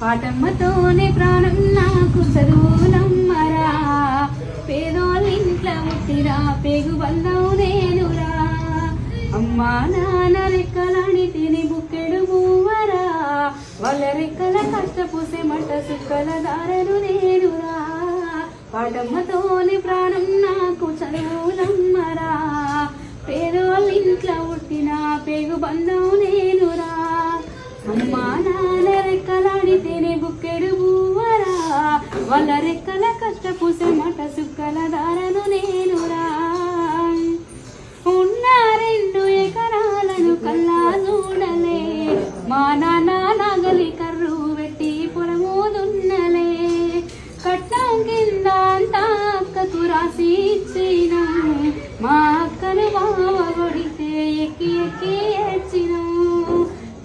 పాటమ్మతోనే ప్రాణం నాకు చదువులమ్మరా, పేదోళ్ళింట్ల పుట్టిన పేగు బంధం నేనురా. అమ్మా నాన్న రెక్కలాడి తిని బుక్కెడు మూవరా, వాళ్ళ రెక్కల కష్టపూసే మంట సుక్కల దారను నేనురా. పాటమ్మతోనే ప్రాణం నాకు చదువులమ్మరా, పేదోళ్ళింట్ల పుట్టిన పేగు బంధం నేనురా. అమ్మా నాన్న రెక్కలాడితేనే బుక్కెడు బువ్వరా, వాళ్ళ రెక్కల కష్టపూసే మాట సుక్కల దారను నేనురా. ఉన్న 2 ఎకరాలను కల్లా చూడలే, మా నాన్న నాగలి కర్రు పెట్టి పొలము దున్నలే. కట్నం కింద అంతా అక్కకు రాసి ఇచ్చిన, మా అక్కను బావ కొడితే ఎక్కి ఎక్కి ఏడ్చినా.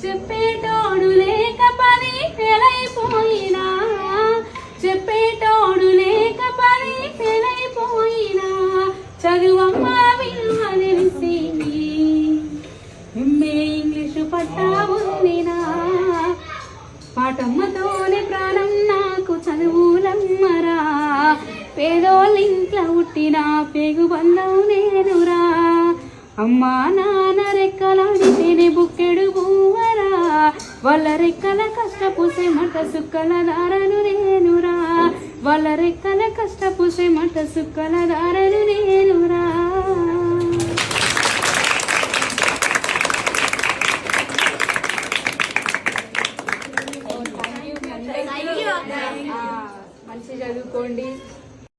చెప్పేటోడు లేక పని ఫెలైపోయినా, చెప్పేటోడు లేక పని ఫెలైపోయినా. చదువమ్మ విలువ తెలిసి ఎంఏ ఇంగ్లీషు పట్టా ఉందినా. పాటమ్మతోనే ప్రాణం నాకు చదువులమ్మరా, పేదోళ్ళింట్ల పుట్టిన పేగు బంధం నేనురా. అమ్మా నాన్న రెక్కలాడితేనే బుక్కెడు బువ్వరా, వాళ్ళ రెక్కల కష్టపూసే మంట సుక్కల దారను నేనురా. వాళ్ళ రెక్కల కష్టపూసే మంట సుక్కల దారను నేనురా.